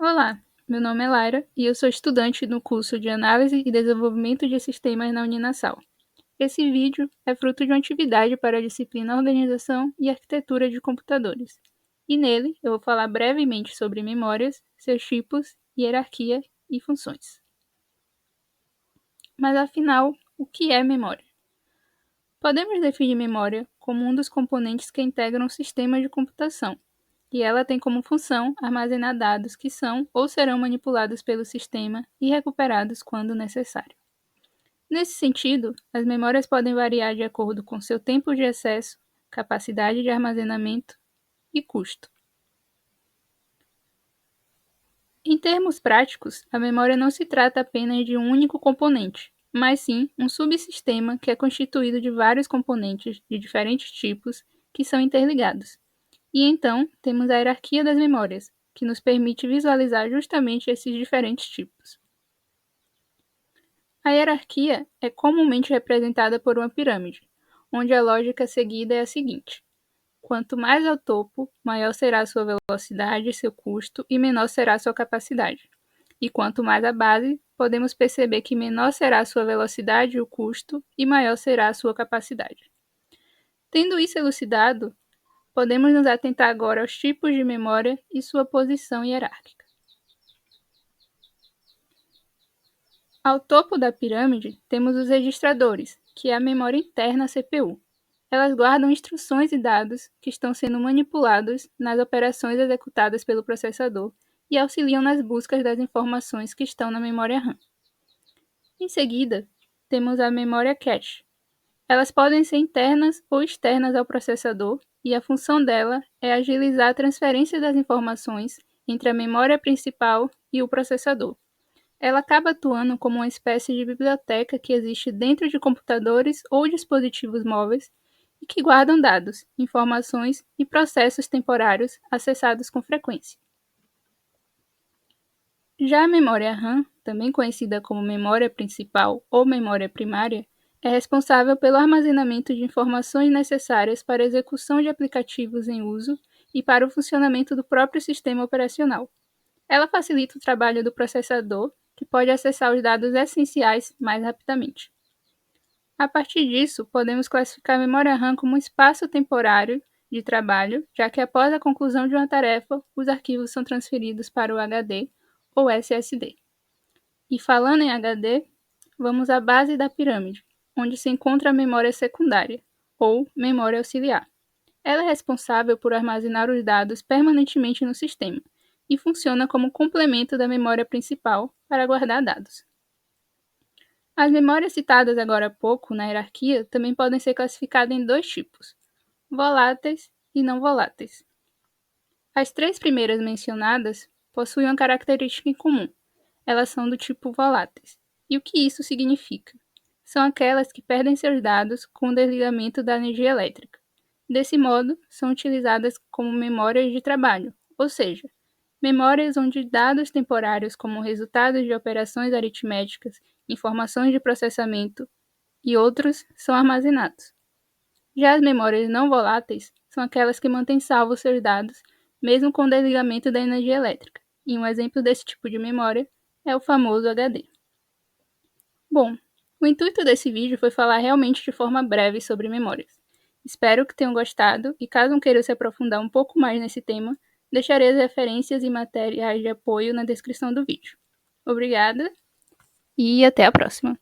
Olá, meu nome é Laira e eu sou estudante no curso de Análise e Desenvolvimento de Sistemas na Uninasal. Esse vídeo é fruto de uma atividade para a disciplina Organização e Arquitetura de Computadores. E nele eu vou falar brevemente sobre memórias, seus tipos, hierarquia e funções. Mas afinal, o que é memória? Podemos definir memória como um dos componentes que integram um sistema de computação, e ela tem como função armazenar dados que são ou serão manipulados pelo sistema e recuperados quando necessário. Nesse sentido, as memórias podem variar de acordo com seu tempo de acesso, capacidade de armazenamento e custo. Em termos práticos, a memória não se trata apenas de um único componente, mas sim um subsistema que é constituído de vários componentes de diferentes tipos que são interligados. E então, temos a hierarquia das memórias, que nos permite visualizar justamente esses diferentes tipos. A hierarquia é comumente representada por uma pirâmide, onde a lógica seguida é a seguinte: quanto mais ao topo, maior será a sua velocidade, seu custo e menor será a sua capacidade. E quanto mais à base, podemos perceber que menor será a sua velocidade e o custo e maior será a sua capacidade. Tendo isso elucidado, podemos nos atentar agora aos tipos de memória e sua posição hierárquica. Ao topo da pirâmide, temos os registradores, que é a memória interna à CPU. Elas guardam instruções e dados que estão sendo manipulados nas operações executadas pelo processador e auxiliam nas buscas das informações que estão na memória RAM. Em seguida, temos a memória cache. Elas podem ser internas ou externas ao processador e a função dela é agilizar a transferência das informações entre a memória principal e o processador. Ela acaba atuando como uma espécie de biblioteca que existe dentro de computadores ou dispositivos móveis e que guardam dados, informações e processos temporários acessados com frequência. Já a memória RAM, também conhecida como memória principal ou memória primária, é responsável pelo armazenamento de informações necessárias para a execução de aplicativos em uso e para o funcionamento do próprio sistema operacional. Ela facilita o trabalho do processador, que pode acessar os dados essenciais mais rapidamente. A partir disso, podemos classificar a memória RAM como um espaço temporário de trabalho, já que após a conclusão de uma tarefa, os arquivos são transferidos para o HD ou SSD. E falando em HD, vamos à base da pirâmide, onde se encontra a memória secundária, ou memória auxiliar. Ela é responsável por armazenar os dados permanentemente no sistema e funciona como complemento da memória principal para guardar dados. As memórias citadas agora há pouco na hierarquia também podem ser classificadas em dois tipos: voláteis e não voláteis. As três primeiras mencionadas possuem uma característica em comum: elas são do tipo voláteis. E o que isso significa? São aquelas que perdem seus dados com o desligamento da energia elétrica. Desse modo, são utilizadas como memórias de trabalho, ou seja, memórias onde dados temporários como resultados de operações aritméticas, informações de processamento e outros são armazenados. Já as memórias não voláteis são aquelas que mantêm salvos seus dados, mesmo com o desligamento da energia elétrica, e um exemplo desse tipo de memória é o famoso HD. Bom, o intuito desse vídeo foi falar realmente de forma breve sobre memórias. Espero que tenham gostado e caso queiram se aprofundar um pouco mais nesse tema, deixarei as referências e materiais de apoio na descrição do vídeo. Obrigada e até a próxima!